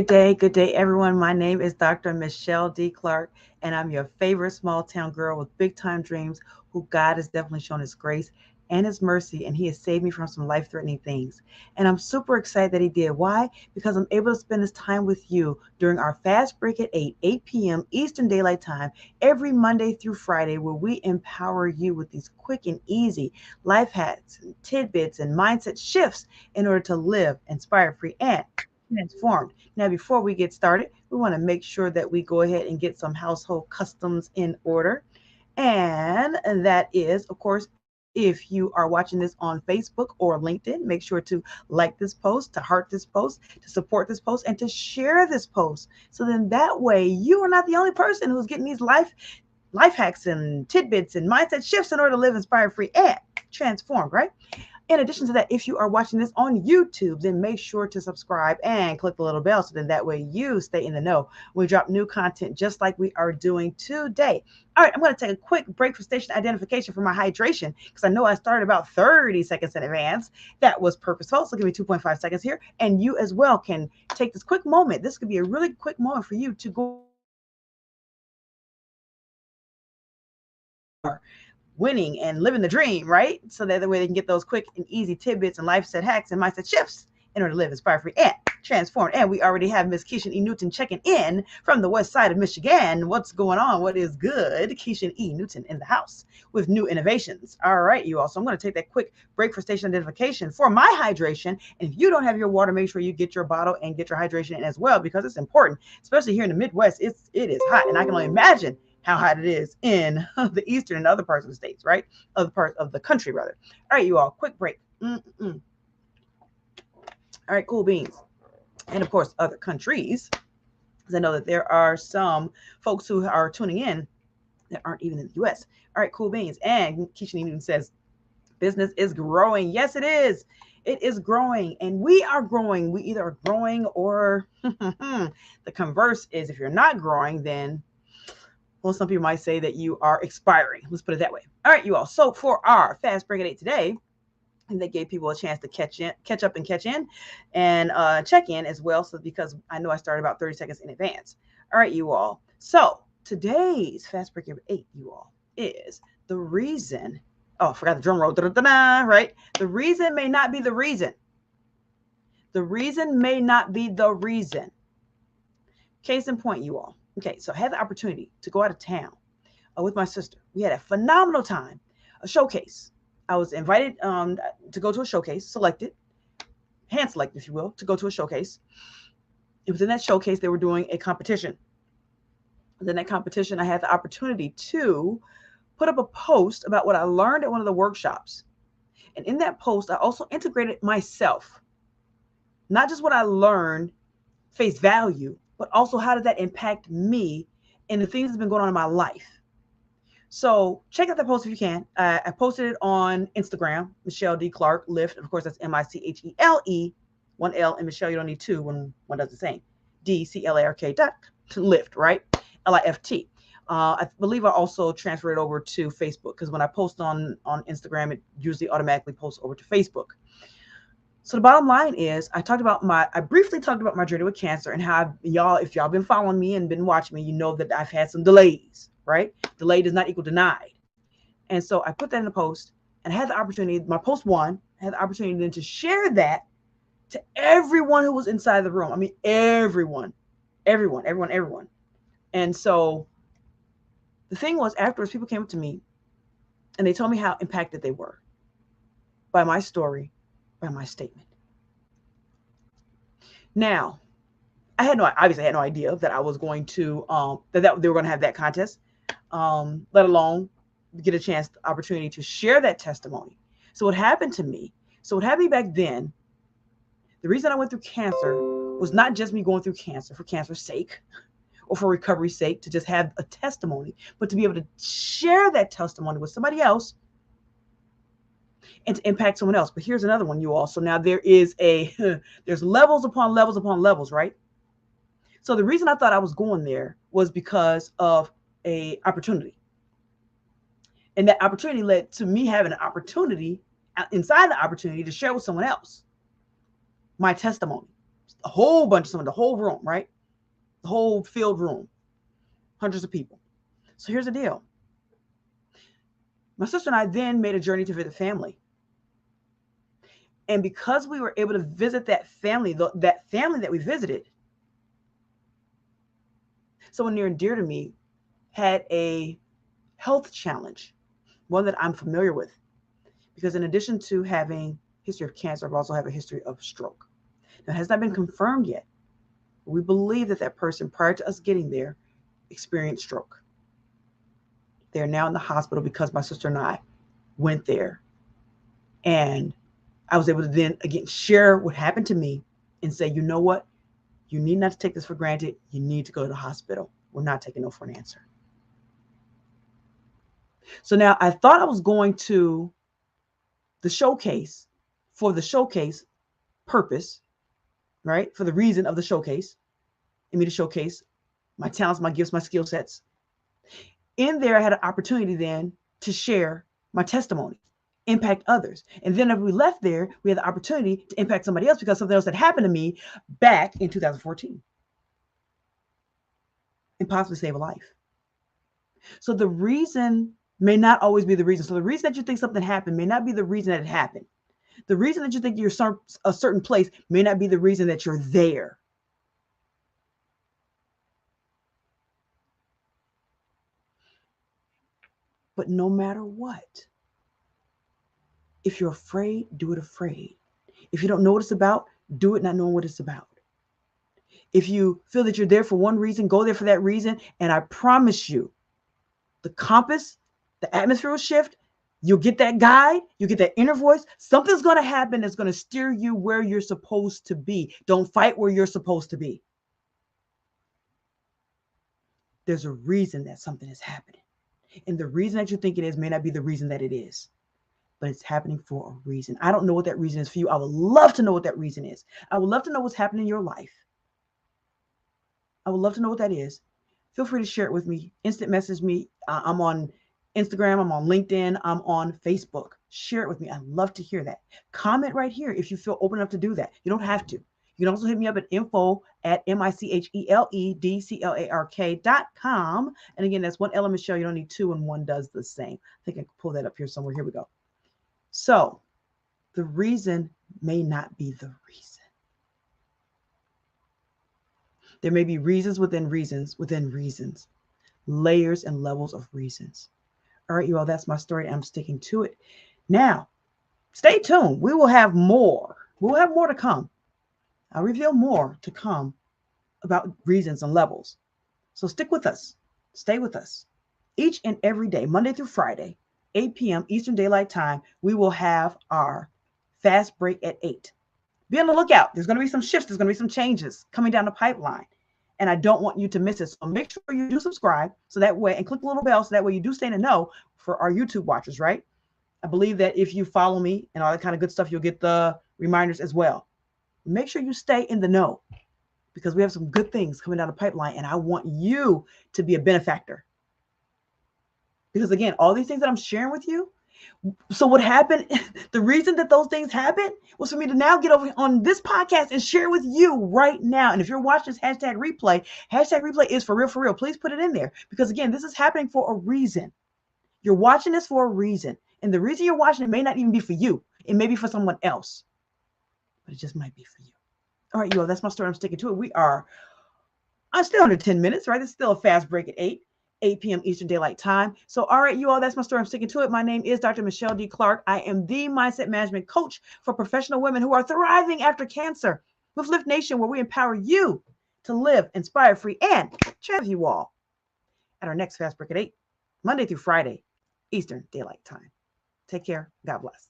Good day, everyone. My name is Dr. Michelle D. Clark, and I'm your favorite small town girl with big time dreams who God has definitely shown his grace and his mercy, and he has saved me from some life threatening things. And I'm super excited that he did. Why? Because I'm able to spend this time with you during our fast break at 8 p.m. Eastern Daylight Time every Monday through Friday, where we empower you with these quick and easy life hacks, and tidbits, and mindset shifts in order to live inspired, free, and transformed. Now, before we get started, we want to make sure that we go ahead and get some household customs in order. And that is, of course, if you are watching this on Facebook or LinkedIn, make sure to like this post, to heart this post, to support this post, and to share this post. So then that way you are not the only person who's getting these life hacks and tidbits and mindset shifts in order to live inspired, free, and transformed, right? In addition to that, if you are watching this on YouTube, then make sure to subscribe and click the little bell so then that way you stay in the know. We drop new content just like we are doing today. All right, I'm going to take a quick break for station identification for my hydration because I know I started about 30 seconds in advance. That was purposeful. So give me 2.5 seconds here. And you as well can take this quick moment. This could be a really quick moment for you to go winning and living the dream, right? So that the way they can get those quick and easy tidbits and life set hacks and mindset shifts in order to live inspired, free, and transformed. And we already have Miss Keisha E. Newton checking in from the west side of Michigan. What's going on? What is good? Keisha E. Newton in the house with new innovations. All right, you all. So I'm going to take that quick break for station identification for my hydration. And if you don't have your water, make sure you get your bottle and get your hydration in as well because it's important, especially here in the Midwest. It is hot, and I can only imagine how hot it is in the eastern and other parts of the states, right? Other parts of the country, rather. All right, you all, quick break. All right, cool beans. And of course, other countries, because I know that there are some folks who are tuning in that aren't even in the US. All right, cool beans. And Keisha even says, business is growing. Yes, it is. It is growing, and we are growing. We either are growing or the converse is if you're not growing, then well, some people might say that you are expiring. Let's put it that way. All right, you all. So for our fast break at 8 today, and they gave people a chance to catch up and catch in and check in as well. So because I know I started about 30 seconds in advance. All right, you all. So today's fast break at 8, you all, is the reason. Oh, I forgot the drum roll. Right? The reason may not be the reason. The reason may not be the reason. Case in point, you all. Okay, so I had the opportunity to go out of town with my sister. We had a phenomenal time, a showcase. I was invited to go to a showcase, selected, hand selected, if you will, to go to a showcase. It was in that showcase they were doing a competition. Within that competition, I had the opportunity to put up a post about what I learned at one of the workshops. And in that post, I also integrated myself, not just what I learned, face value, but also how did that impact me and the things that's been going on in my life. So check out the post if you can. I posted it on Instagram, MicheleDClark Lift. Of course, that's Michele, one L, and Michelle, you don't need two when one does the same. DCLARK Lift, right? LIFT. I believe I also transfer it over to Facebook because when I post on Instagram, it usually automatically posts over to Facebook. So the bottom line is I briefly talked about my journey with cancer and how if y'all been following me and been watching me, you know that I've had some delays, right? Delayed does not equal denied. And so I put that in the post and I had the opportunity, my post one, I had the opportunity then to share that to everyone who was inside the room. I mean, everyone. And so the thing was afterwards, people came up to me and they told me how impacted they were by my story, by my statement. Now, I had no idea that I was going to that they were going to have that contest, let alone get a chance, opportunity to share that testimony. So what happened back then, the reason I went through cancer was not just me going through cancer for cancer's sake or for recovery's sake to just have a testimony, but to be able to share that testimony with somebody else and to impact someone else. But here's another one, you all. So now there's levels upon levels upon levels, right? So the reason I thought I was going there was because of a opportunity. And that opportunity led to me having an opportunity inside the opportunity to share with someone else my testimony a whole bunch of someone, the whole room, right? The whole field room, hundreds of people. So here's the deal. My sister and I then made a journey to visit family. And because we were able to visit that family that we visited, someone near and dear to me had a health challenge, one that I'm familiar with. Because in addition to having a history of cancer, I've also have a history of stroke. Now, it has not been confirmed yet. We believe that that person, prior to us getting there, experienced stroke. They're now in the hospital because my sister and I went there. And I was able to then, again, share what happened to me and say, you know what? You need not to take this for granted. You need to go to the hospital. We're not taking no for an answer. So now I thought I was going to the showcase for the showcase purpose, right? For the reason of the showcase, and me to showcase my talents, my gifts, my skill sets. In there, I had an opportunity then to share my testimony, impact others. And then if we left there, we had the opportunity to impact somebody else because something else had happened to me back in 2014 and possibly save a life. So the reason may not always be the reason. So the reason that you think something happened may not be the reason that it happened. The reason that you think you're a certain place may not be the reason that you're there. But no matter what, if you're afraid, do it afraid. If you don't know what it's about, do it not knowing what it's about. If you feel that you're there for one reason, go there for that reason. And I promise you, the compass, the atmosphere will shift. You'll get that guide. You get that inner voice. Something's going to happen that's going to steer you where you're supposed to be. Don't fight where you're supposed to be. There's a reason that something is happening. And the reason that you think it is may not be the reason that it is. But it's happening for a reason. I don't know what that reason is for you. I would love to know what that reason is. I would love to know what's happening in your life. I would love to know what that is. Feel free to share it with me. Instant message me. I'm on Instagram. I'm on LinkedIn. I'm on Facebook. Share it with me. I'd love to hear that. Comment right here if you feel open enough to do that. You don't have to. You can also hit me up at info@MicheleDClark.com. And again, that's one L in Michelle. You don't need two, and one does the same. I think I can pull that up here somewhere. Here we go. So the reason may not be the reason. There may be reasons within reasons within reasons, layers and levels of reasons. All right, you all, that's my story. I'm sticking to it. Now, stay tuned. We will have more. We'll have more to come. I'll reveal more to come about reasons and levels. So stick with us. Stay with us. Each and every day, Monday through Friday, 8 p.m. Eastern Daylight Time, we will have our fast break at 8. Be on the lookout. There's going to be some shifts. There's going to be some changes coming down the pipeline. And I don't want you to miss it. So make sure you do subscribe so that way, and click the little bell so that way you do stay in the know for our YouTube watchers, right? I believe that if you follow me and all that kind of good stuff, you'll get the reminders as well. Make sure you stay in the know because we have some good things coming down the pipeline and I want you to be a benefactor. Because again, all these things that I'm sharing with you, so what happened, the reason that those things happened was for me to now get over on this podcast and share with you right now. And if you're watching this hashtag replay is for real, for real. Please put it in there because again, this is happening for a reason. You're watching this for a reason. And the reason you're watching it may not even be for you. It may be for someone else, but it just might be for you. All right, you all, that's my story. I'm sticking to it. I'm still under 10 minutes, right? It's still a fast break at 8 p.m. Eastern Daylight Time. So, all right, you all, that's my story. I'm sticking to it. My name is Dr. MicheleDClark. I am the mindset management coach for professional women who are thriving after cancer with Lift Nation, where we empower you to live inspired, free, and share with you all at our next fast break at 8, Monday through Friday, Eastern Daylight Time. Take care. God bless.